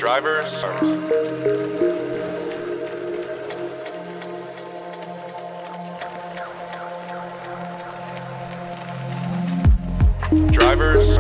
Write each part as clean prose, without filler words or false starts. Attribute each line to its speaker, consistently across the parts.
Speaker 1: Drivers. Drivers.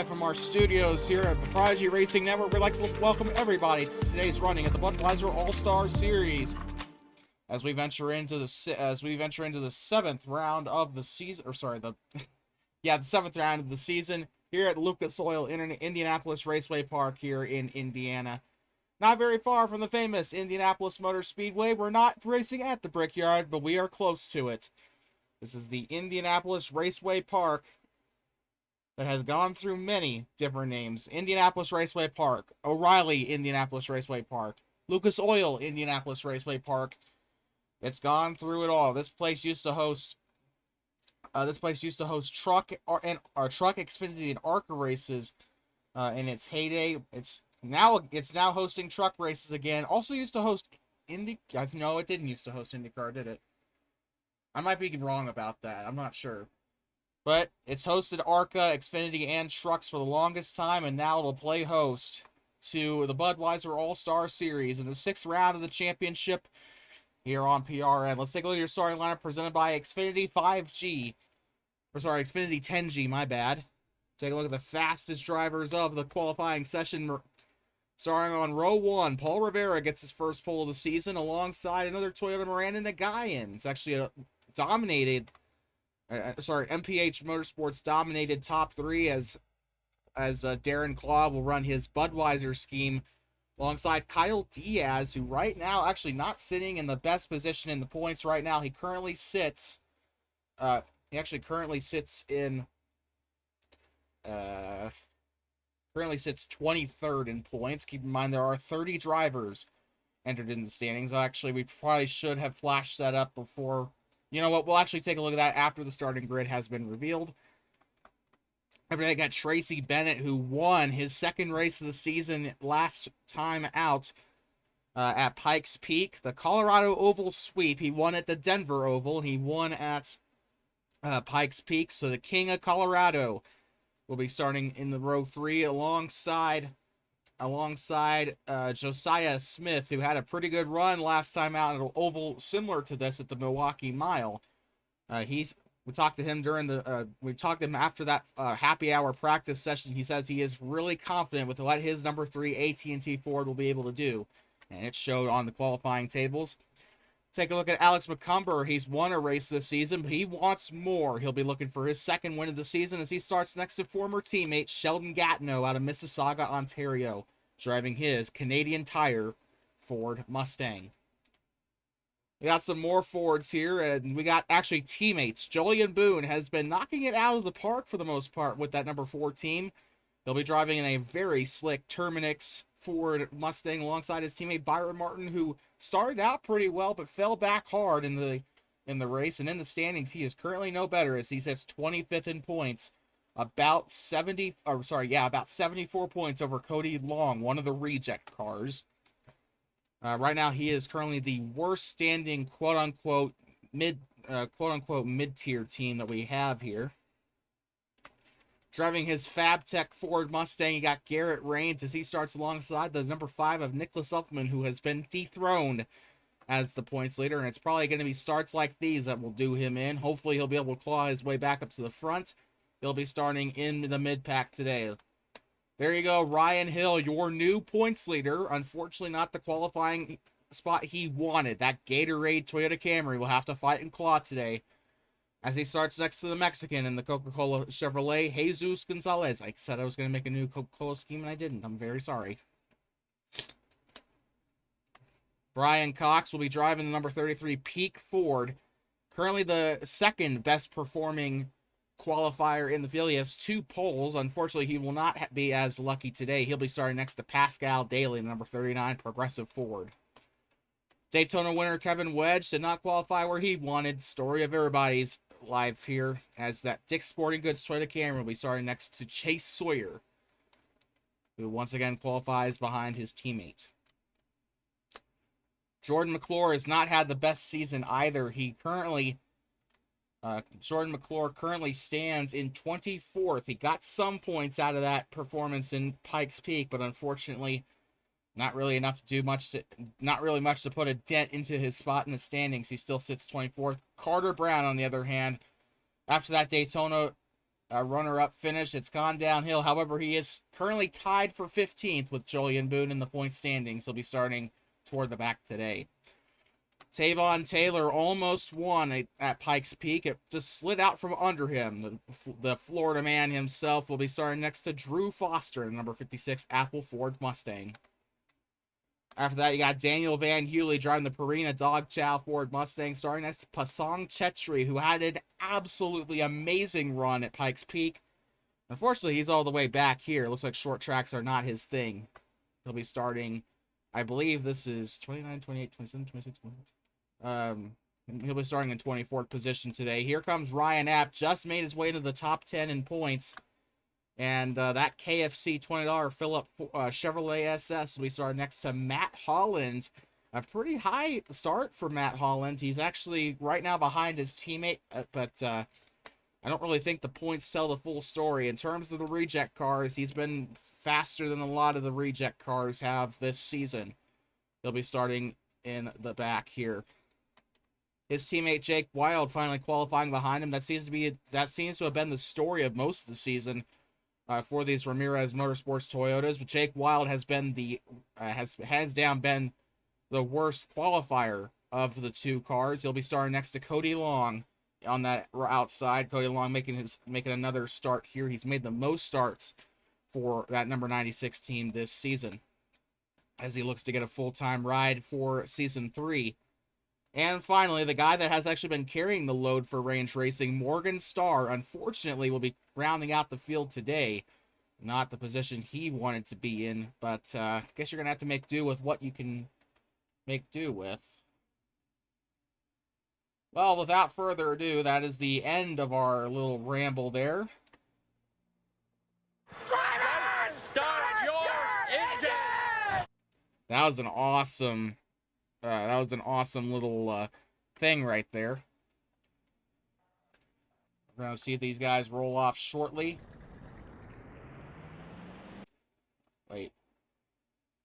Speaker 2: From our studios here at the Prodigy Racing Network, we'd like to welcome everybody to today's running at the Budweiser All-Star Series. As we venture into the seventh round of the season, the seventh round of the season here at Lucas Oil Indianapolis Raceway Park here in Indiana. Not very far from the famous Indianapolis Motor Speedway. We're not racing at the Brickyard, but we are close to it. This is the Indianapolis Raceway Park that has gone through many different names. Indianapolis Raceway Park, O'Reilly Indianapolis Raceway Park, Lucas Oil Indianapolis Raceway Park. It's gone through it all. This place used to host truck Xfinity and ARCA races in its heyday. It's now hosting truck races again. Also used to host No, it didn't used to host IndyCar, did it? I might be wrong about that. I'm not sure. But it's hosted ARCA, Xfinity, and trucks for the longest time, and now it'll play host to the Budweiser All-Star Series in the 6th round of the championship. here on PRN. Let's take a look at your starting lineup presented by Xfinity 5G. Or sorry, Xfinity 10G, my bad. Take a look at the fastest drivers of the qualifying session. Starting on row 1, Paul Rivera gets his first pole of the season alongside another Toyota Miranda Nagayan. It's actually a dominated, MPH Motorsports dominated top 3 as Darren Claw will run his Budweiser scheme alongside Kyle Diaz, who right now actually not sitting in the best position in the points right now. He currently sits, currently sits 23rd in points. Keep in mind there are 30 drivers entered in the standings. Actually, we probably should have flashed that up before. You know what? We'll actually take a look at that after the starting grid has been revealed. After that, got Tracy Bennett, who won his second race of the season last time out at Pikes Peak. The Colorado Oval sweep. He won at the Denver Oval, and he won at Pikes Peak. So the King of Colorado will be starting in the row 3 alongside Josiah Smith, who had a pretty good run last time out at an oval similar to this at the Milwaukee Mile. We talked to him after that happy hour practice session. He says he is really confident with what his number 3 AT&T Ford will be able to do, and it showed on the qualifying tables. Take a look at Alex McCumber. He's won a race this season, but he wants more. He'll be looking for his second win of the season as he starts next to former teammate Sheldon Gatineau out of Mississauga, Ontario, driving his Canadian Tire Ford Mustang. We got some more Fords here, and we got actually teammates. Julian Boone has been knocking it out of the park for the most part with that number 4 team. He'll be driving in a very slick Terminix Ford Mustang alongside his teammate Byron Martin, who started out pretty well but fell back hard in the race. And in the standings, he is currently no better as he sits 25th in points, about 74 points over Cody Long, one of the reject cars. Right now, he is currently the worst standing quote-unquote mid-tier team that we have here. Driving his FabTech Ford Mustang, you got Garrett Rains as he starts alongside the number 5 of Nicholas Elfman, who has been dethroned as the points leader. And it's probably going to be starts like these that will do him in. Hopefully, he'll be able to claw his way back up to the front. He'll be starting in the mid-pack today. There you go, Ryan Hill, your new points leader. Unfortunately, not the qualifying spot he wanted. That Gatorade Toyota Camry will have to fight and claw today as he starts next to the Mexican in the Coca-Cola Chevrolet, Jesus Gonzalez. I said I was going to make a new Coca-Cola scheme, and I didn't. I'm very sorry. Brian Cox will be driving the number 33 Peak Ford. Currently the second best performing qualifier in the field. He has 2 poles. Unfortunately, he will not be as lucky today. He'll be starting next to Pascal Daly, number 39 Progressive Ford. Daytona winner Kevin Wedge did not qualify where he wanted. Story of everybody's life here, as that Dick's Sporting Goods Toyota Camry will be starting next to Chase Sawyer, who once again qualifies behind his teammate. Jordan McClure has not had the best season either. Jordan McClure currently stands in 24th. He got some points out of that performance in Pikes Peak, but unfortunately, not really much to put a dent into his spot in the standings. He still sits 24th. Carter Brown, on the other hand, after that Daytona runner-up finish, it's gone downhill. However, he is currently tied for 15th with Julian Boone in the point standings. He'll be starting toward the back today. Tavon Taylor almost won at Pikes Peak. It just slid out from under him. The Florida man himself will be starting next to Drew Foster in number 56 Apple Ford Mustang. After that, you got Daniel Van Hewley driving the Purina Dog Chow Ford Mustang, starting next to Pasang Chetri, who had an absolutely amazing run at Pikes Peak. Unfortunately, he's all the way back here. Looks like short tracks are not his thing. He'll be starting, I believe this is 29, 28, 27, 26, 28. He'll be starting in 24th position today. Here comes Ryan App, just made his way to the top 10 in points. And that KFC $20 Phillip Chevrolet SS will be starting next to Matt Holland. A pretty high start for Matt Holland. He's actually right now behind his teammate, but I don't really think the points tell the full story. In terms of the reject cars, he's been faster than a lot of the reject cars have this season. He'll be starting in the back here. His teammate Jake Wild finally qualifying behind him. That seems to have been the story of most of the season for these Ramirez Motorsports Toyotas. But Jake Wild has been has hands down been the worst qualifier of the two cars. He'll be starting next to Cody Long on that outside. Cody Long making another start here. He's made the most starts for that number 96 team this season, as he looks to get a full-time ride for Season 3. And finally, the guy that has actually been carrying the load for Range Racing, Morgan Starr, unfortunately will be rounding out the field today. Not the position he wanted to be in, but I guess you're going to have to make do with what you can make do with. Well, without further ado, that is the end of our little ramble there.
Speaker 1: Driver, start your engine!
Speaker 2: That was an awesome little thing right there. We're going to see these guys roll off shortly. Wait.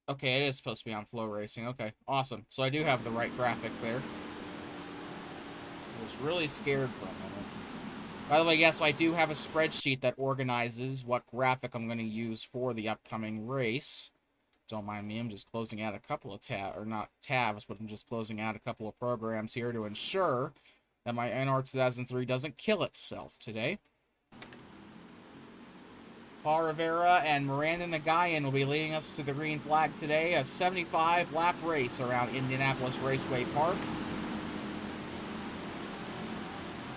Speaker 2: Okay, it is supposed to be on Flow Racing. Okay, awesome. So I do have the right graphic there. I was really scared for a moment. By the way, yes, I do have a spreadsheet that organizes what graphic I'm going to use for the upcoming race. Don't mind me, I'm just closing out a couple of tabs, but I'm just closing out a couple of programs here to ensure that my NR 2003 doesn't kill itself today. Paul Rivera and Miranda Nagayan will be leading us to the green flag today. A 75-lap race around Indianapolis Raceway Park.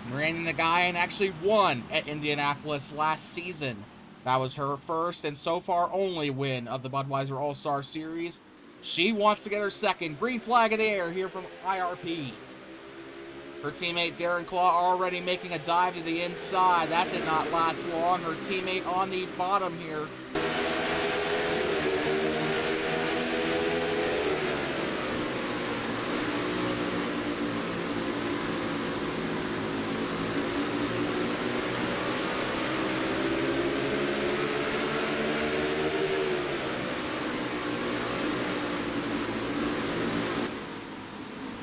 Speaker 2: Miranda Nagayan actually won at Indianapolis last season. That was her first and so far only win of the Budweiser All-Star Series. She wants to get her second. Green flag in the air here from IRP. Her teammate Darren Claw already making a dive to the inside. That did not last long. Her teammate on the bottom here.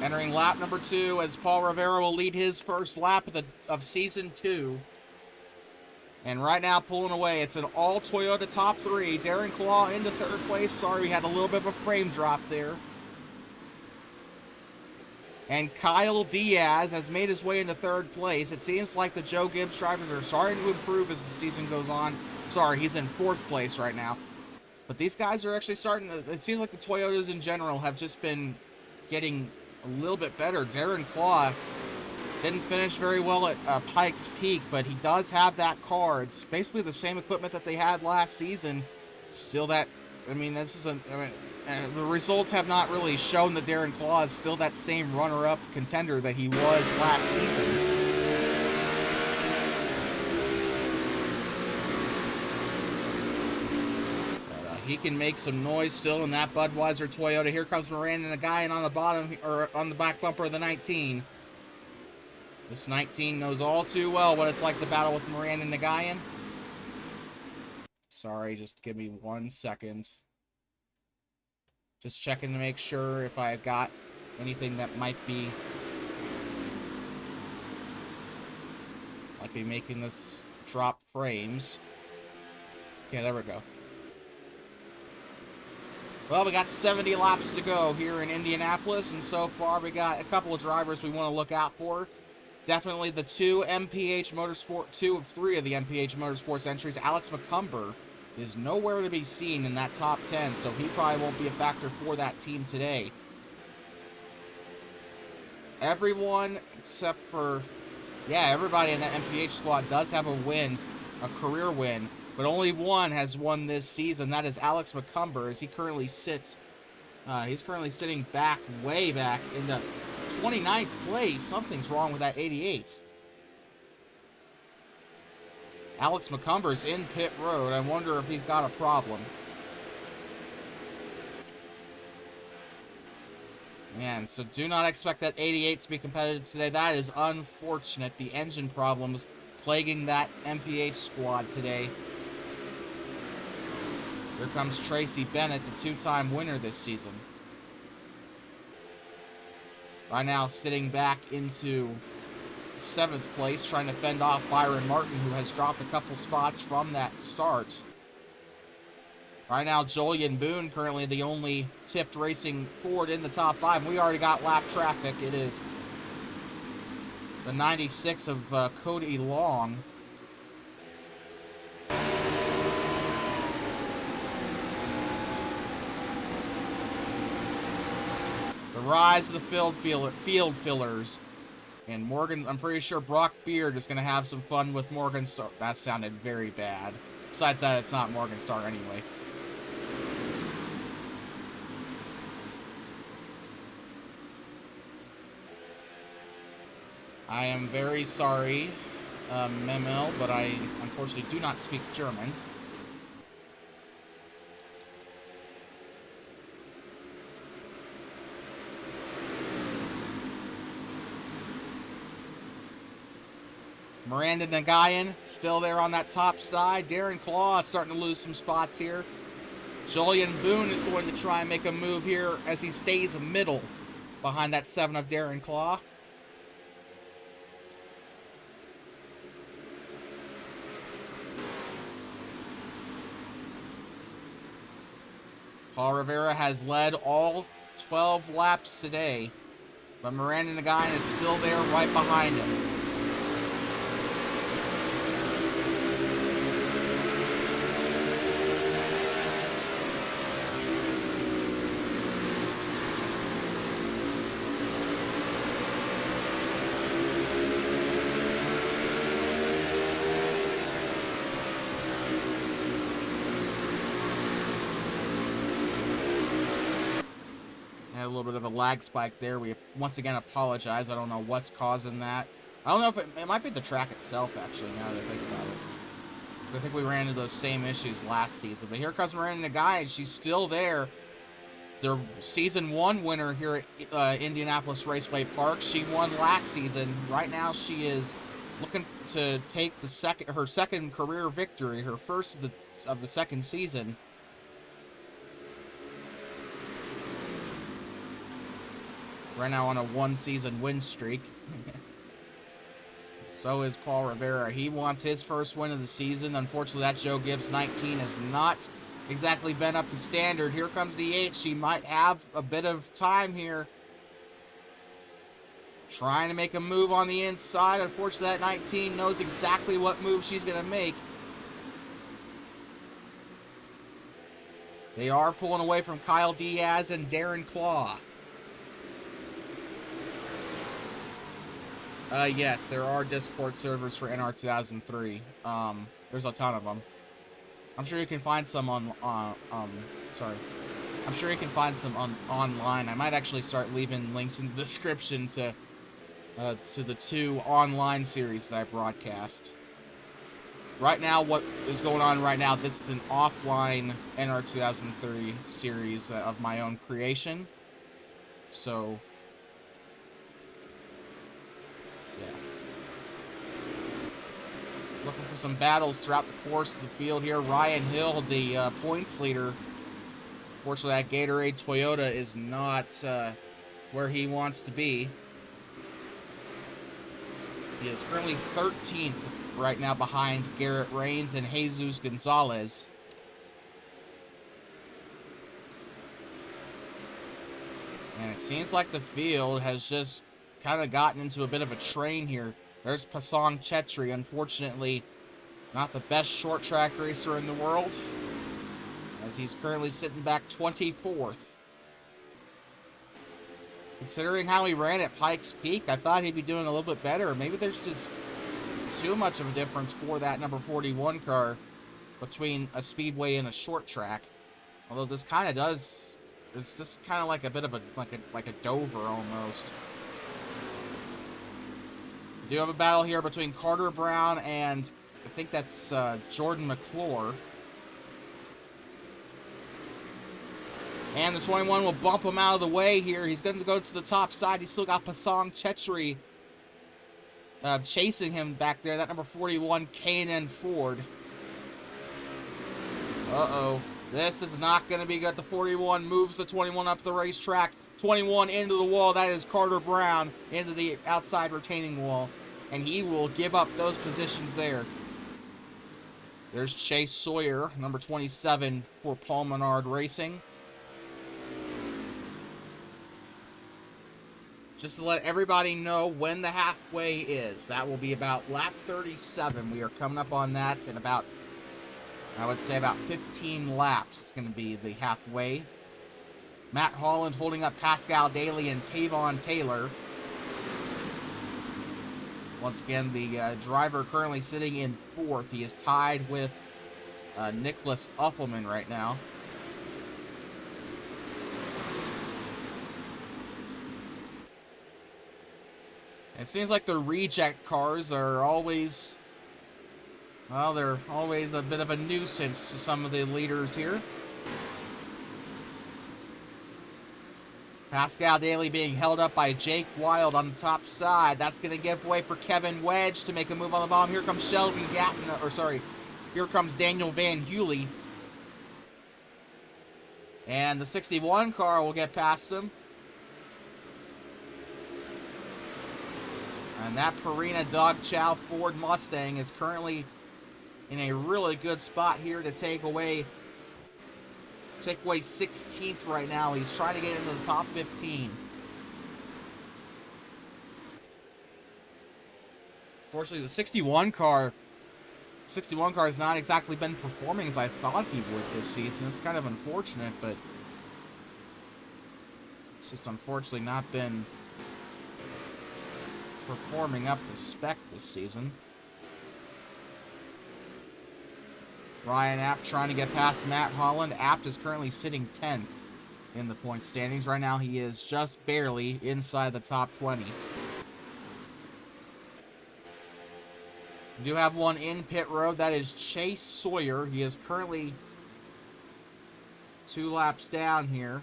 Speaker 2: Entering lap number 2 as Paul Rivera will lead his first lap of Season 2. And right now pulling away, it's an all Toyota top 3. Darren Claw into 3rd place. Sorry, we had a little bit of a frame drop there. And Kyle Diaz has made his way into 3rd place. It seems like the Joe Gibbs drivers are starting to improve as the season goes on. Sorry, he's in 4th place right now. But these guys are actually starting to... It seems like the Toyotas in general have just been getting a little bit better. Darren Claw didn't finish very well at Pikes Peak, but he does have that car. It's basically the same equipment that they had last season. Still that... I mean, this is a... I mean, and the results have not really shown that Darren Claw is still that same runner-up contender that he was last season. He can make some noise still in that Budweiser Toyota. Here comes Miranda Nagayan on the bottom, or on the back bumper of the 19. This 19 knows all too well what it's like to battle with Miranda Nagayan. Sorry, just give me 1 second. Just checking to make sure if I've got anything that might be making this drop frames. Okay, there we go. Well, we got 70 laps to go here in Indianapolis, and so far we got a couple of drivers we want to look out for. Definitely the two of 3 of the MPH Motorsports entries. Alex McCumber is nowhere to be seen in that top 10, so he probably won't be a factor for that team today. Everyone except for, yeah, everybody in that MPH squad does have a win, a career win. But only one has won this season. That is Alex McCumber, as he currently sits. He's currently sitting back, way back, in the 29th place. Something's wrong with that 88. Alex McCumber's in pit road. I wonder if he's got a problem. Man, so do not expect that 88 to be competitive today. That is unfortunate. The engine problems plaguing that MPH squad today. Here comes Tracy Bennett, the 2-time winner this season. Right now, sitting back into 7th place, trying to fend off Byron Martin, who has dropped a couple spots from that start. Right now, Julian Boone, currently the only tipped racing Ford in the top 5. We already got lap traffic. It is the 96 of Cody Long. The rise of the field fillers. And Morgan, I'm pretty sure Brock Beard is going to have some fun with Morgan Star. That sounded very bad. Besides that, it's not Morgan Star anyway. I am very sorry, Memel, but I unfortunately do not speak German. Miranda Nagayan still there on that top side. Darren Claw is starting to lose some spots here. Julian Boone is going to try and make a move here as he stays middle behind that 7 of Darren Claw. Paul Rivera has led all 12 laps today, but Miranda Nagayan is still there right behind him. A little bit of a lag spike there. We once again apologize. I don't know what's causing that. I don't know if it might be the track itself, actually, now that I think about it. Because I think we ran into those same issues last season. But here comes Miranda Nagayan. She's still there. Their Season 1 winner here at Indianapolis Raceway Park. She won last season. Right now, she is looking to take her second career victory, her first of the second season. Right now on a 1-season win streak. So is Paul Rivera. He wants his first win of the season. Unfortunately, that Joe Gibbs 19 has not exactly been up to standard. Here comes the 8. She might have a bit of time here. Trying to make a move on the inside. Unfortunately, that 19 knows exactly what move she's going to make. They are pulling away from Kyle Diaz and Darren Claw. Yes, there are Discord servers for NR 2003. There's a ton of them. I'm sure you can find some I'm sure you can find some online. I might actually start leaving links in the description to the 2 online series that I broadcast. Right now, what is going on right now, this is an offline NR 2003 series of my own creation. So, yeah. Looking for some battles throughout the course of the field here. Ryan Hill, the points leader. Fortunately, that Gatorade Toyota is not where he wants to be. He is currently 13th right now behind Garrett Rains and Jesus Gonzalez. And it seems like the field has just kind of gotten into a bit of a train here. There's Pasong Chetri, unfortunately not the best short track racer in the world, as he's currently sitting back 24th. Considering how he ran at Pikes Peak, I thought he'd be doing a little bit better. Maybe there's just too much of a difference for that number 41 car between a speedway and a short track. Although this kind of does, it's just kind of like a bit of like a Dover almost. We do have a battle here between Carter Brown and I think that's Jordan McClure. And the 21 will bump him out of the way here. He's going to go to the top side. He's still got Pasong Chetri chasing him back there. That number 41 K&N Ford. Uh-oh. This is not going to be good. The 41 moves the 21 up the racetrack. 21 into the wall. That is Carter Brown into the outside retaining wall. And he will give up those positions there. There's Chase Sawyer, number 27 for Paul Menard Racing. Just to let everybody know when the halfway is. That will be about lap 37. We are coming up on that in about, I would say, about 15 laps. It's going to be the halfway. Matt Holland holding up Pascal Daly and Tavon Taylor. Once again, the driver currently sitting in fourth. He is tied with Nicholas Uffelman right now. It seems like the reject cars are always, well, they're always a bit of a nuisance to some of the leaders here. Pascal Daly being held up by Jake Wild on the top side. That's going to give way for Kevin Wedge to make a move on the bottom. Here comes Sheldon Gatton, or sorry, here comes Daniel Van Hewley. And the 61 car will get past him. And that Purina Dog Chow Ford Mustang is currently in a really good spot here to take away 16th right now. He's trying to get into the top 15. Fortunately, the 61 car has not exactly been performing as I thought he would this season. It's kind of unfortunate, but it's just unfortunately not been performing up to spec this season. Ryan Apt trying to get past Matt Holland. Apt is currently sitting 10th in the point standings. Right now he is just barely inside the top 20. We do have one in pit road. That is Chase Sawyer. He is currently 2 laps down here.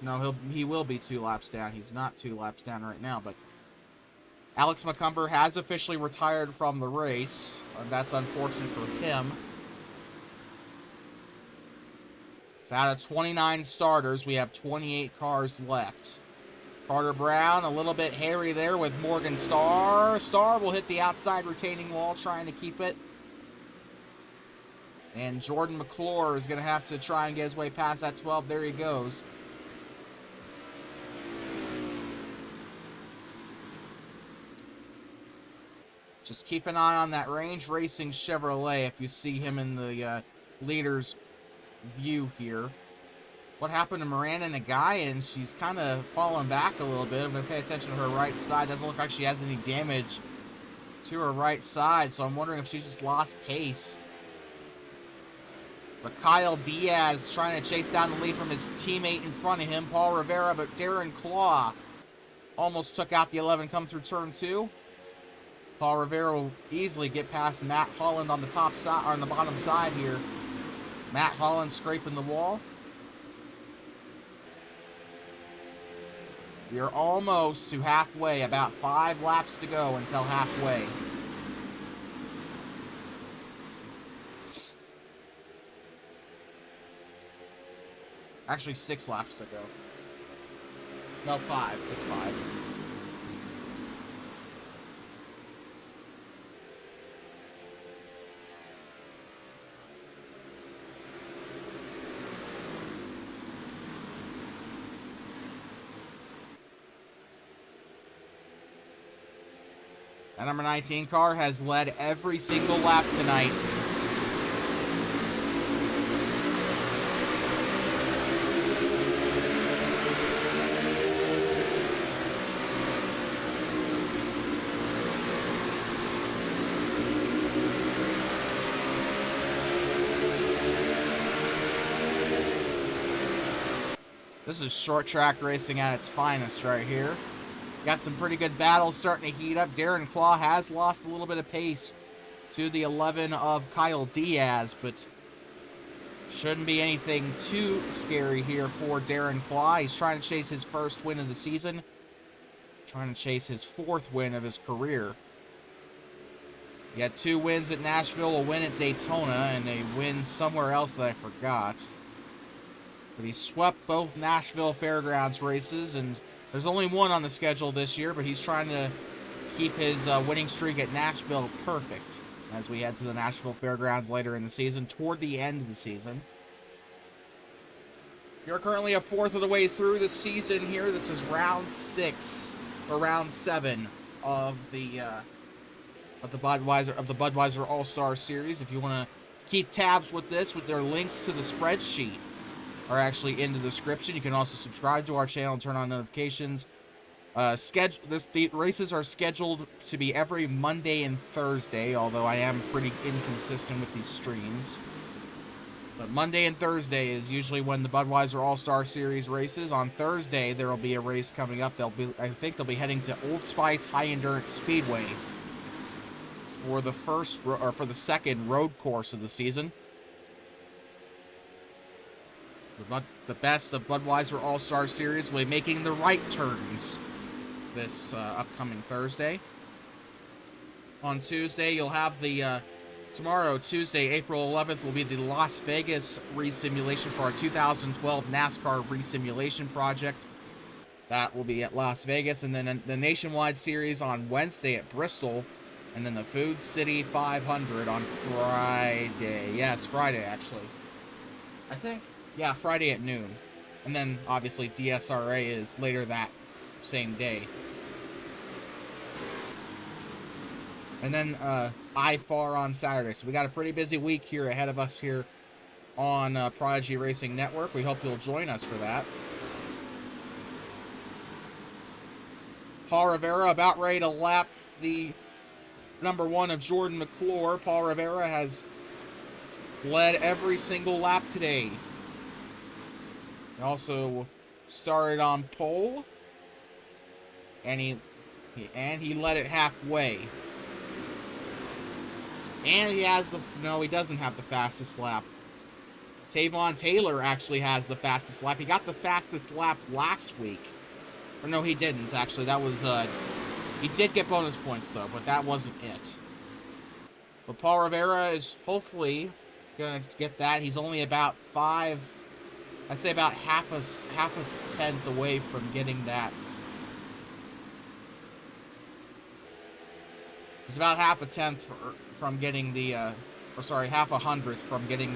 Speaker 2: No, he will be 2 laps down. He's not 2 laps down right now, but Alex McCumber has officially retired from the race. That's unfortunate for him. So out of 29 starters, we have 28 cars left. Carter Brown, a little bit hairy there with Morgan Starr. Starr will hit the outside retaining wall, trying to keep it. And Jordan McClure is going to have to try and get his way past that 12. There he goes. Just keep an eye on that Range Racing Chevrolet if you see him in the leader's view here. What happened to Miranda Nagayan? She's kind of fallen back a little bit. I'm going to pay attention to her right side. Doesn't look like she has any damage to her right side, so I'm wondering if she just lost pace. But Kyle Diaz trying to chase down the lead from his teammate in front of him, Paul Rivera, but Darren Claw almost took out the 11 come through turn 2. Paul Rivera will easily get past Matt Holland on the top side, or on the bottom side here. Matt Holland scraping the wall. We are almost to halfway, about 5 laps to go until halfway. Actually, 6 laps to go. No, 5. It's 5. That number 19 car has led every single lap tonight. This is short track racing at its finest right here. Got some pretty good battles starting to heat up. Darren Claw has lost a little bit of pace to the 11 of Kyle Diaz, but shouldn't be anything too scary here for Darren Claw. He's trying to chase his first win of the season, trying to chase his 4th win of his career. He had 2 wins at Nashville, a win at Daytona, and a win somewhere else that I forgot. But he swept both Nashville Fairgrounds races, and there's only one on the schedule this year, but he's trying to keep his winning streak at Nashville perfect as we head to the Nashville Fairgrounds later in the season, toward the end of the season. You're currently a fourth of the way through the season here. This is round 6 or round 7 of the Budweiser All-Star Series. If you want to keep tabs with this, with their links to the spreadsheet are actually in the description. You can also subscribe to our channel and turn on notifications. The races are scheduled to be every Monday and Thursday, although I am pretty inconsistent with these streams. But Monday and Thursday is usually when the Budweiser All-Star Series races. On Thursday, there will be a race coming up. I think they'll be heading to Old Spice High Endurance Speedway for the second road course of the season. The best of Budweiser All-Star Series will be making the right turns this upcoming Thursday. On Tuesday, you'll have the tomorrow, Tuesday, April 11th, will be the Las Vegas resimulation for our 2012 NASCAR resimulation project. That will be at Las Vegas, and then the Nationwide Series on Wednesday at Bristol, and then the Food City 500 on Friday. Yes, Friday, actually. I think. Yeah, Friday at noon. And then, obviously, DSRA is later that same day. And then IFAR on Saturday. So we got a pretty busy week here ahead of us here on Prodigy Racing Network. We hope you'll join us for that. Paul Rivera about ready to lap the #1 of Jordan McClure. Paul Rivera has led every single lap today. He also started on pole, and he led it halfway. And he has he doesn't have the fastest lap. Tavon Taylor actually has the fastest lap. He got the fastest lap last week. Or no, he didn't, actually. That was, he did get bonus points, though, but that wasn't it. But Paul Rivera is hopefully going to get that. He's only about I'd say about half a tenth away from getting that. He's about half a tenth from getting the, half a hundredth from getting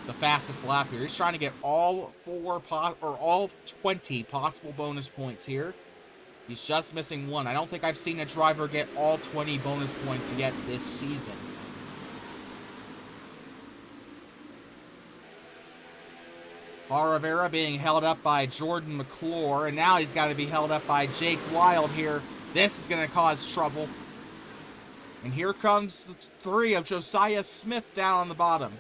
Speaker 2: the fastest lap here. He's trying to get all 20 possible bonus points here. He's just missing one. I don't think I've seen a driver get all 20 bonus points yet this season. Paul Rivera being held up by Jordan McClure, and now he's got to be held up by Jake Wild here. This is going to cause trouble. And here comes the 3 of Josiah Smith down on the bottom.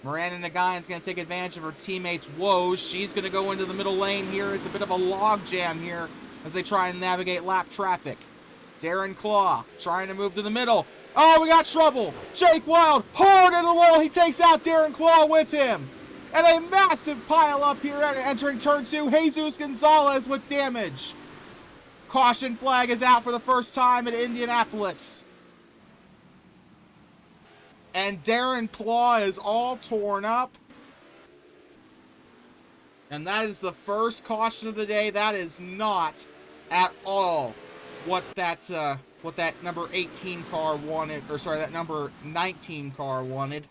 Speaker 2: Miranda Nagayan's going to take advantage of her teammate's woes. She's going to go into the middle lane here. It's a bit of a log jam here as they try and navigate lap traffic. Darren Claw trying to move to the middle. Oh, we got trouble. Jake Wild hard in the wall. He takes out Darren Claw with him. And a massive pile up here entering turn 2. Jesus Gonzalez with damage. Caution flag is out for the first time at Indianapolis. And Darren Claw is all torn up. And that is the first caution of the day. That is not at all what that number 18 car wanted, or sorry, that number 19 car wanted.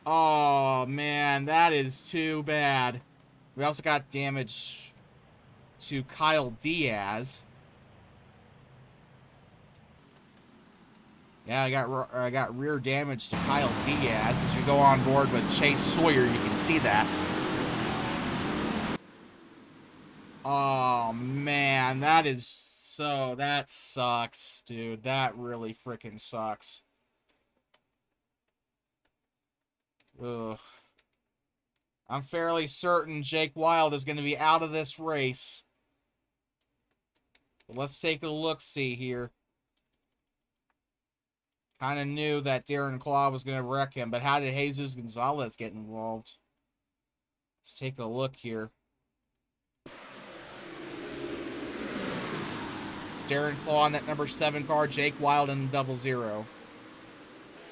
Speaker 2: Oh man, that is too bad. We also got damage to Kyle Diaz. Yeah, I got rear damage to Kyle Diaz. As we go on board with Chase Sawyer, you can see that. Oh man, that sucks, dude. That really freaking sucks. Ugh. I'm fairly certain Jake Wild is going to be out of this race. But let's take a look-see here. Kind of knew that Darren Claw was going to wreck him, but how did Jesus Gonzalez get involved? Let's take a look here. It's Darren Claw in that number 7 car, Jake Wild in the 00.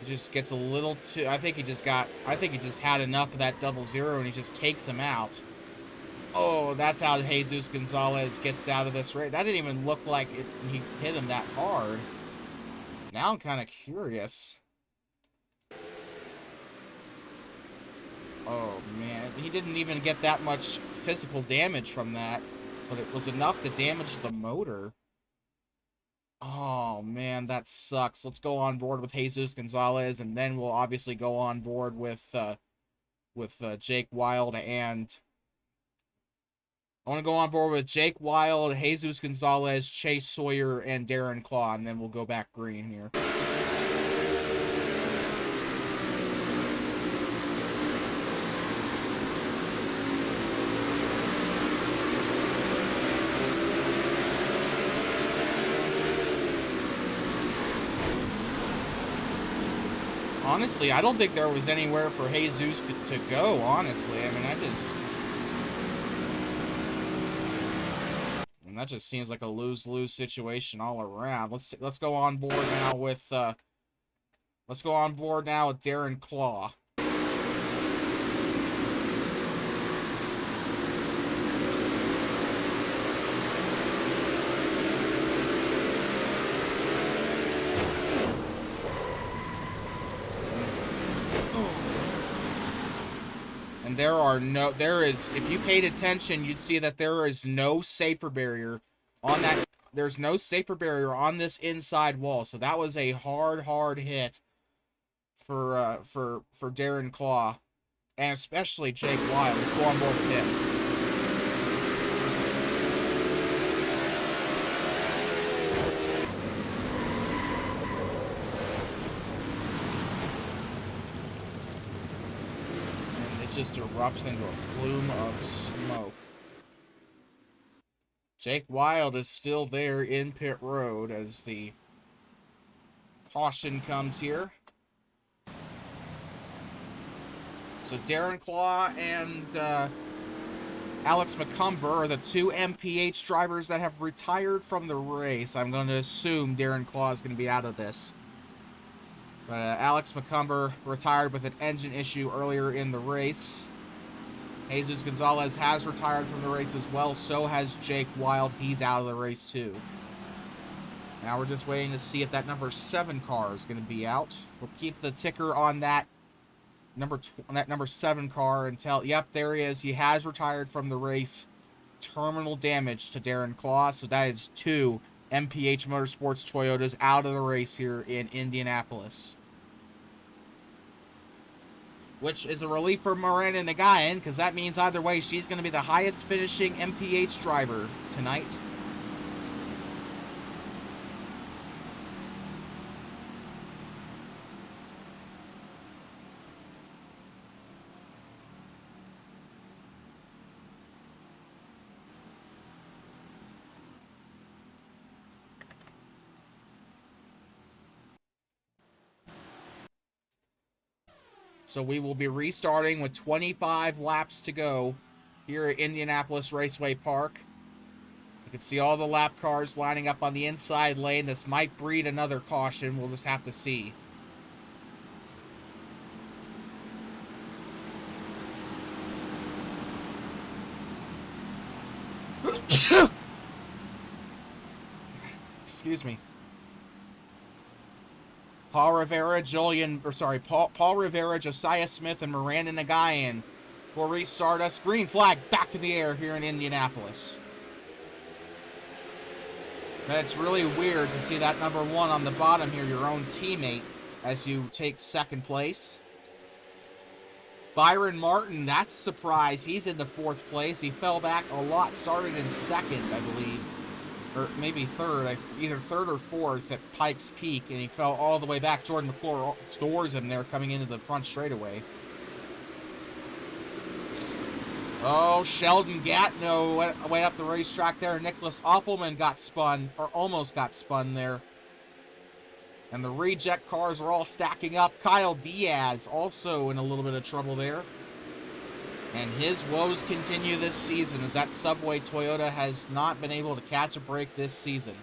Speaker 2: He just gets a little too... I think he just had enough of that double zero, and he just takes him out. Oh, that's how Jesus Gonzalez gets out of this race. That didn't even look like he hit him that hard. Now I'm kind of curious. Oh, man. He didn't even get that much physical damage from that, but it was enough to damage the motor. Oh, man, that sucks. Let's go on board with Jesus Gonzalez, and then we'll obviously go on board with Jake Wild and... I want to go on board with Jake Wild, Jesus Gonzalez, Chase Sawyer, and Darren Claw, and then we'll go back green here. Honestly, I don't think there was anywhere for Jesus to go, honestly. I mean, that just seems like a lose-lose situation all around. Let's go on board now with Darren Claw. And if you paid attention, you'd see that there is no safer barrier on that. There's no safer barrier on this inside wall. So that was a hard hit for Darren Claw, and especially Jake Wild. Let's go on board with him. Just erupts into a plume of smoke. Jake Wild is still there in pit road as the caution comes here. So Darren Claw and Alex McCumber are the two MPH drivers that have retired from the race. I'm going to assume Darren Claw is going to be out of this. Alex McCumber retired with an engine issue earlier in the race. Jesus Gonzalez has retired from the race as well. So has Jake Wild. He's out of the race too. Now we're just waiting to see if that number 7 car is going to be out. We'll keep the ticker on that number 7 car until... Yep, there he is. He has retired from the race. Terminal damage to Darren Claw. So that is 2 MPH Motorsports Toyotas out of the race here in Indianapolis. Which is a relief for Miranda Nagayan, because that means either way, she's going to be the highest finishing MPH driver tonight. So we will be restarting with 25 laps to go here at Indianapolis Raceway Park. You can see all the lap cars lining up on the inside lane. This might breed another caution. We'll just have to see. Excuse me. Paul Rivera, Paul Rivera, Josiah Smith, and Miranda Nagayan will restart us. Green flag back in the air here in Indianapolis. That's really weird to see that number 1 on the bottom here, your own teammate, as you take 2nd place. Byron Martin, that's a surprise. He's in the 4th place. He fell back a lot, started in 2nd, I believe. Or maybe 3rd, either 3rd or 4th at Pikes Peak, and he fell all the way back. Jordan McClure scores him there coming into the front straightaway. Oh, Sheldon Gatno went up the racetrack there. Nicholas Offelman got spun, or almost got spun there. And the reject cars are all stacking up. Kyle Diaz also in a little bit of trouble there. And his woes continue this season as that Subway Toyota has not been able to catch a break this season.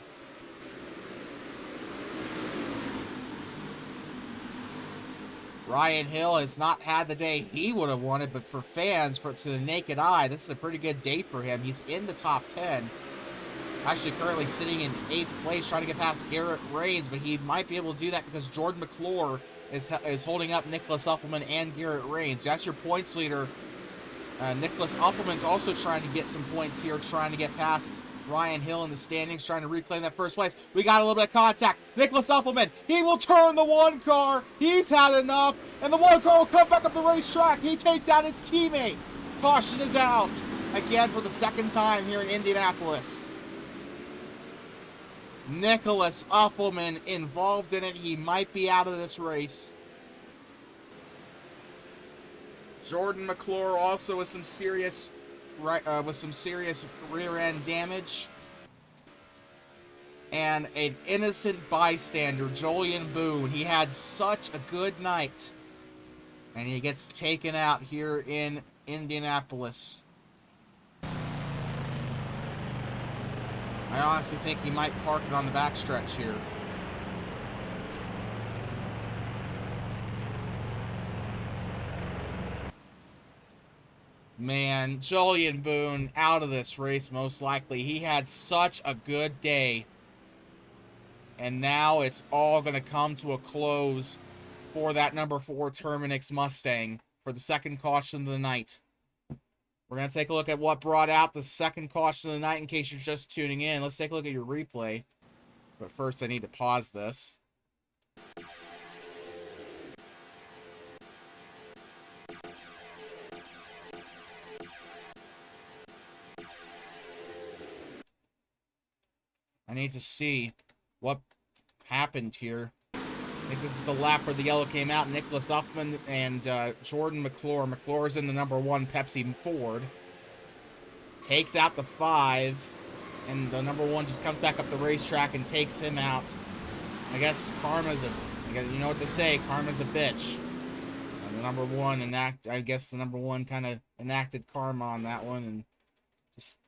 Speaker 2: Ryan Hill has not had the day he would have wanted, but for fans, to the naked eye, this is a pretty good day for him. He's in the top 10. Actually currently sitting in 8th place, trying to get past Garrett Rains, but he might be able to do that because Jordan McClure is holding up Nicholas Uppelman and Garrett Rains. That's your points leader. Nicholas Uppelman's also trying to get some points here, trying to get past Ryan Hill in the standings, trying to reclaim that first place. We got a little bit of contact. Nicholas Uppelman, he will turn the one car. He's had enough, and the one car will come back up the racetrack. He takes out his teammate. Caution is out again for the second time here in Indianapolis. Nicholas Uppelman involved in it. He might be out of this race. Jordan McClure also with some serious rear end damage. And an innocent bystander, Julian Boone. He had such a good night. And he gets taken out here in Indianapolis. I honestly think he might park it on the backstretch here. Man, Julian Boone out of this race most likely. He had such a good day. And now it's all going to come to a close for that number 4 Terminix Mustang for the second caution of the night. We're going to take a look at what brought out the second caution of the night in case you're just tuning in. Let's take a look at your replay. But first I need to pause this. I need to see what happened here. I think this is the lap where the yellow came out. Nicholas Uppelman and Jordan McClure. McClure's in the number 1 Pepsi Ford. Takes out the 5. And the number 1 just comes back up the racetrack and takes him out. I guess karma's you know what they say, karma's a bitch. And the number 1 I guess the number 1 kind of enacted karma on that one and just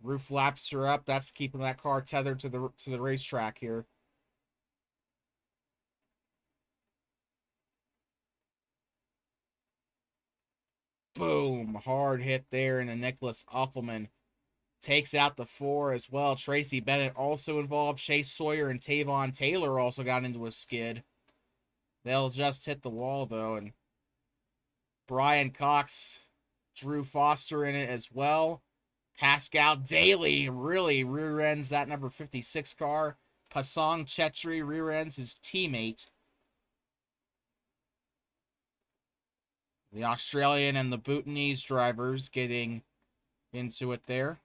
Speaker 2: roof laps her up. That's keeping that car tethered to the racetrack here. Boom. Hard hit there, and a Nicholas Uppelman takes out the 4 as well. Tracy Bennett also involved. Chase Sawyer and Tavon Taylor also got into a skid. They'll just hit the wall, though, and Brian Cox, Drew Foster in it as well. Pascal Daly really rear-ends that number 56 car. Pasong Chetri rear-ends his teammate. The Australian and the Bhutanese drivers getting into it there.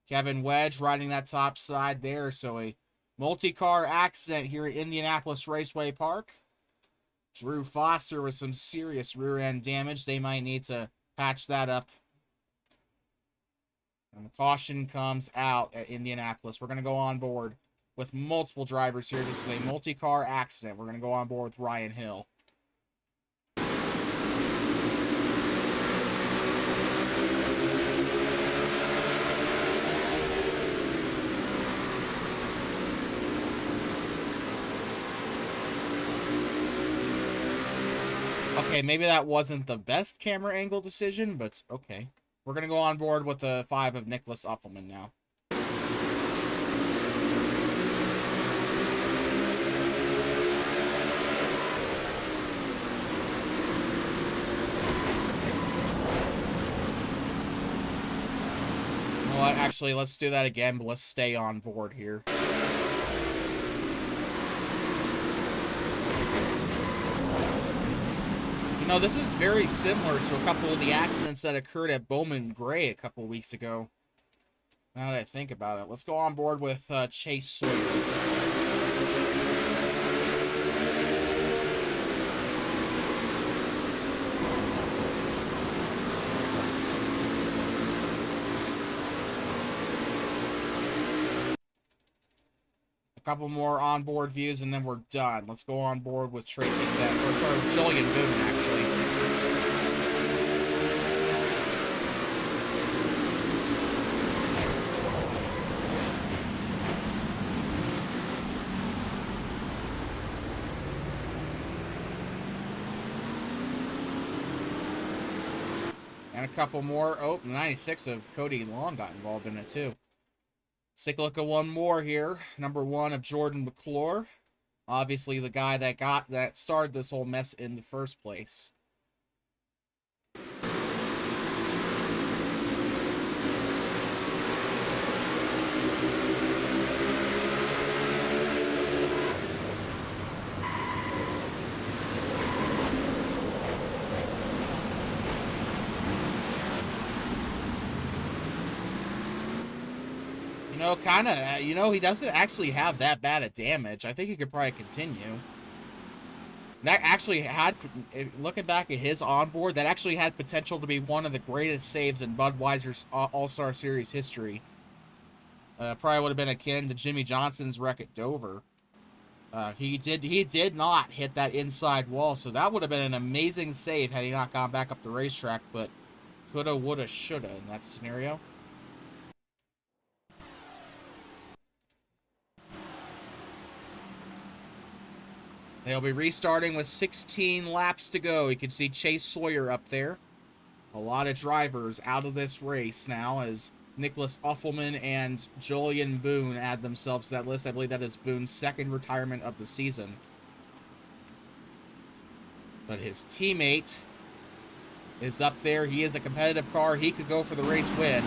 Speaker 2: Kevin Wedge riding that top side there. So a multi-car accident here at Indianapolis Raceway Park. Drew Foster with some serious rear-end damage. They might need to patch that up. And the caution comes out at Indianapolis. We're going to go on board with multiple drivers here. This is a multi-car accident. We're going to go on board with Ryan Hill. Okay, maybe that wasn't the best camera angle decision, but okay. We're going to go on board with the 5 of Nicholas Uppelman now. You know what? Actually, let's do that again, but let's stay on board here. You know, this is very similar to a couple of the accidents that occurred at Bowman Gray a couple of weeks ago. Now that I think about it. Let's go on board with Chase Sawyer. Couple more onboard views and then we're done. Let's go on board with Tracy Bennett, or sorry, Julian Boone actually. And a couple more. Oh, 96 of Cody Long got involved in it, too. Let's take a look at one more here. Number 1 of Jordan McClure. Obviously, the guy that started this whole mess in the first place. He doesn't actually have that bad of damage. I think he could probably continue. That actually had, looking back at his onboard, that actually had potential to be one of the greatest saves in Budweiser's All-Star Series history. Probably would have been akin to Jimmy Johnson's wreck at Dover. He did not hit that inside wall, so that would have been an amazing save had he not gone back up the racetrack, but coulda, woulda, shoulda in that scenario. They'll be restarting with 16 laps to go. You can see Chase Sawyer up there. A lot of drivers out of this race now as Nicholas Uffelman and Julian Boone add themselves to that list. I believe that is Boone's second retirement of the season. But his teammate is up there. He is a competitive car. He could go for the race win.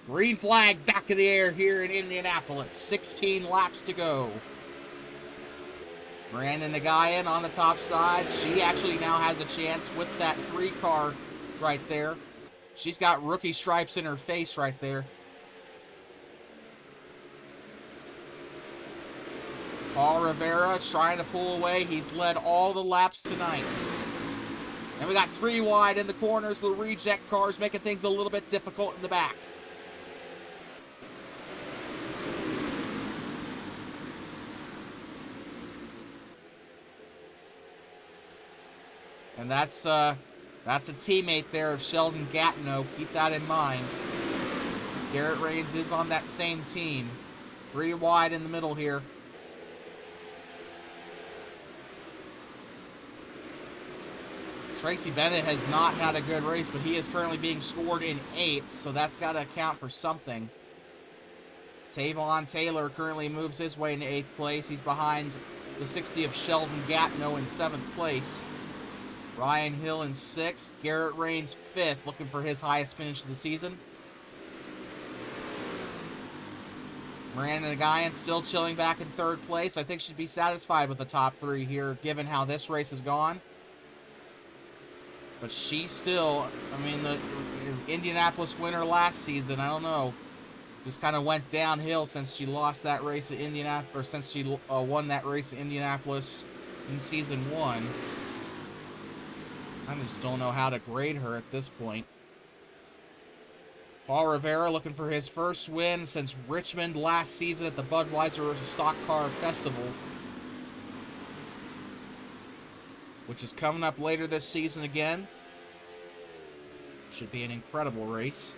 Speaker 2: Green flag back in the air here in Indianapolis. 16 laps to go. Brandon Nagayan on the top side. She actually now has a chance with that 3 car right there. She's got rookie stripes in her face right there. Paul Rivera trying to pull away. He's led all the laps tonight. And we got 3 wide in the corners. The reject cars making things a little bit difficult in the back. And that's a teammate there of Sheldon Gatineau. Keep that in mind. Garrett Rains is on that same team. 3 wide in the middle here. Tracy Bennett has not had a good race, but he is currently being scored in 8th, so that's got to account for something. Tavon Taylor currently moves his way into 8th place. He's behind the 60 of Sheldon Gatineau in 7th place. Ryan Hill in 6th. Garrett Rains 5th, looking for his highest finish of the season. Miranda Nagayan still chilling back in 3rd place. I think she'd be satisfied with the top 3 here, given how this race has gone. But she still, I mean, the Indianapolis winner last season, I don't know, just kind of went downhill since she lost that race at Indianapolis, or since she won that race at Indianapolis in season 1. I just don't know how to grade her at this point. Paul Rivera looking for his first win since Richmond last season at the Budweiser Stock Car Festival, which is coming up later this season again. Should be an incredible race.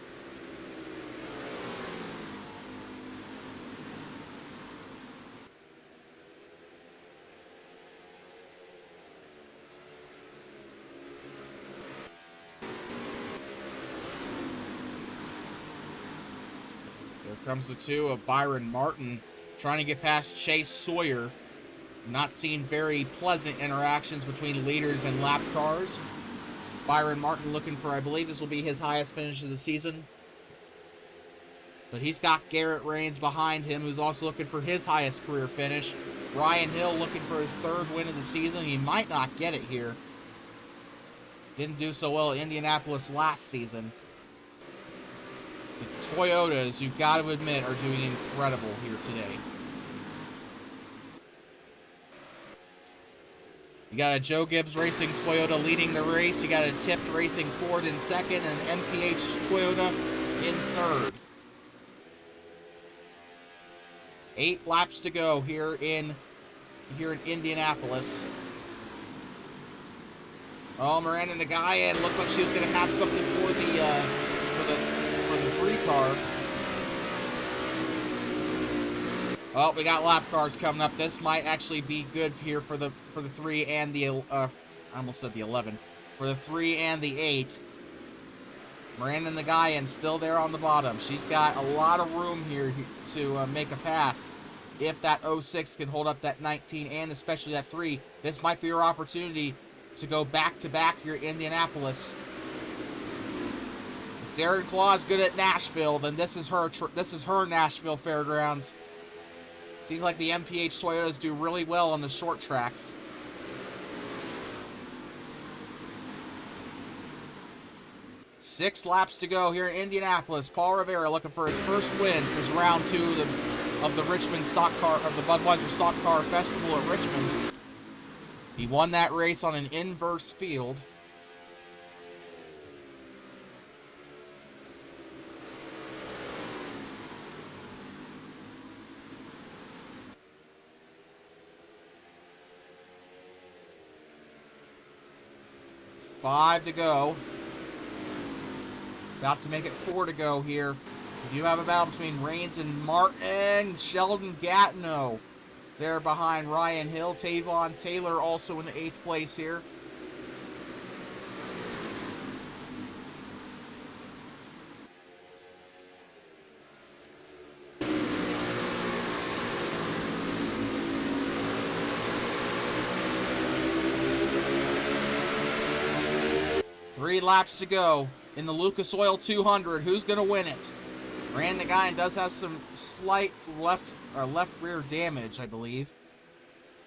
Speaker 2: Comes the 2 of Byron Martin trying to get past Chase Sawyer. Not seeing very pleasant interactions between leaders and lap cars. Byron Martin looking for, I believe this will be his highest finish of the season. But he's got Garrett Rains behind him, who's also looking for his highest career finish. Ryan Hill looking for his 3rd win of the season. He might not get it here. Didn't do so well at Indianapolis last season. The Toyotas, you've got to admit, are doing incredible here today. You got a Joe Gibbs Racing Toyota leading the race. You got a Tift Racing Ford in 2nd and MPH Toyota in 3rd. 8 laps to go here in Indianapolis. Oh, Miranda Nagayan looked like she was going to have something for the 3 car. Oh, we got lap cars coming up. This might actually be good here for the 3 and the I almost said the 11. For the 3 and the 8. Miranda Nagayan still there on the bottom. She's got a lot of room here to make a pass. If that 06 can hold up that 19 and especially that 3, this might be her opportunity to go back-to-back here in Indianapolis. If Darren Claw's good at Nashville, then this is her Nashville Fairgrounds. Seems like the MPH Toyotas do really well on the short tracks. Six laps to go here in Indianapolis. Paul Rivera looking for his first win since round 2 of the Richmond Stock Car of the Budweiser Stock Car Festival at Richmond. He won that race on an inverse field. Five to go. About to make it 4 to go here. We do have a battle between Rains and Martin. Sheldon Gatineau there behind Ryan Hill. Tavon Taylor also in the 8th place here. Three laps to go in the Lucas Oil 200. Who's going to win it? Miranda Nagayan does have some slight left rear damage, I believe.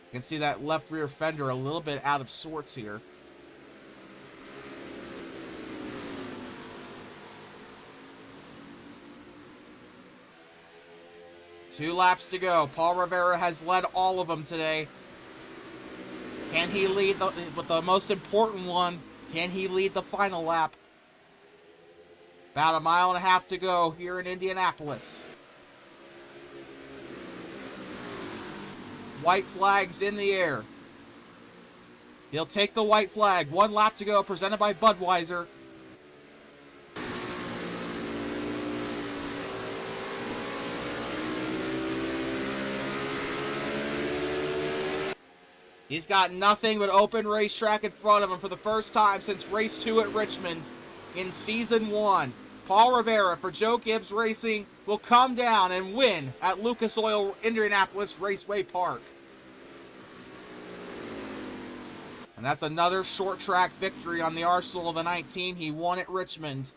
Speaker 2: You can see that left rear fender a little bit out of sorts here. Two laps to go. Paul Rivera has led all of them today. Can he lead with the most important one? Can he lead the final lap? About a mile and a half to go here in Indianapolis. White flag's in the air. He'll take the white flag. 1 lap to go, presented by Budweiser. He's got nothing but open racetrack in front of him for the first time since race 2 at Richmond in season 1. Paul Rivera for Joe Gibbs Racing will come down and win at Lucas Oil Indianapolis Raceway Park. And that's another short track victory on the arsenal of the 19. He won at Richmond.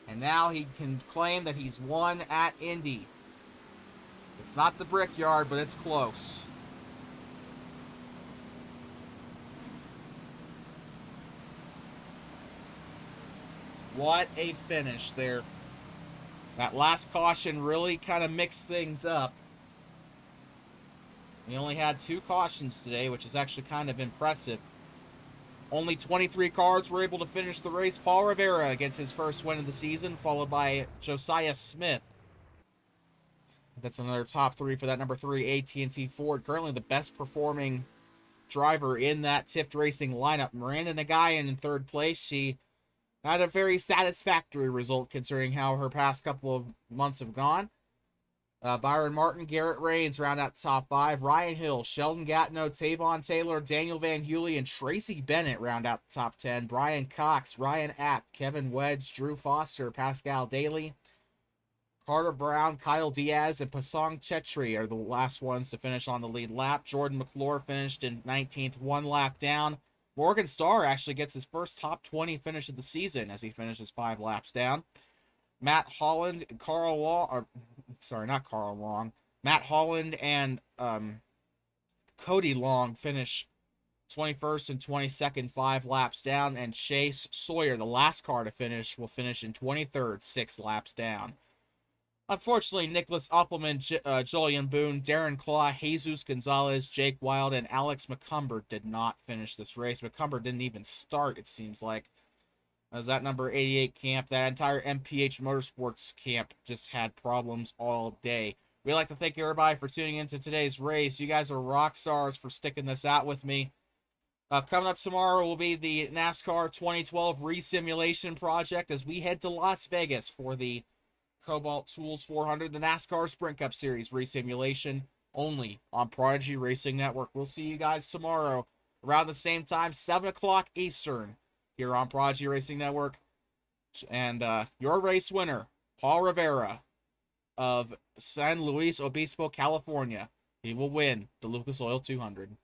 Speaker 2: And now he can claim that he's won at Indy. It's not the Brickyard, but it's close. What a finish there. That last caution really kind of mixed things up. We only had 2 cautions today, which is actually kind of impressive. Only 23 cars were able to finish the race. Paul Rivera gets his first win of the season, followed by Josiah Smith. That's another top 3 for that number 3 AT&T Ford. Currently the best performing driver in that Tift Racing lineup. Miranda Nagayan in 3rd place. She had a very satisfactory result considering how her past couple of months have gone. Byron Martin, Garrett Rains round out the top 5. Ryan Hill, Sheldon Gatineau, Tavon Taylor, Daniel Van Heulie, and Tracy Bennett round out the top 10. Brian Cox, Ryan App, Kevin Wedge, Drew Foster, Pascal Daly, Carter Brown, Kyle Diaz, and Pasong Chetri are the last ones to finish on the lead lap. Jordan McClure finished in 19th, 1 lap down. Morgan Starr actually gets his first top 20 finish of the season as he finishes 5 laps down. Matt Holland, Carl Long, or sorry, not Carl Long. Matt Holland and Cody Long finish 21st and 22nd, 5 laps down. And Chase Sawyer, the last car to finish, will finish in 23rd, 6 laps down. Unfortunately, Nicholas Uffleman, Julian Boone, Darren Claw, Jesus Gonzalez, Jake Wild, and Alex McCumber did not finish this race. McCumber didn't even start, it seems like. As that number 88 camp, that entire MPH Motorsports camp just had problems all day. We'd like to thank everybody for tuning into today's race. You guys are rock stars for sticking this out with me. Coming up tomorrow will be the NASCAR 2012 Resimulation Project as we head to Las Vegas for the Cobalt Tools 400, the NASCAR Sprint Cup Series race simulation, only on Prodigy Racing Network. We'll see you guys tomorrow around the same time, 7 o'clock Eastern, here on Prodigy Racing Network. And your race winner, Paul Rivera of San Luis Obispo, California. He will win the Lucas Oil 200.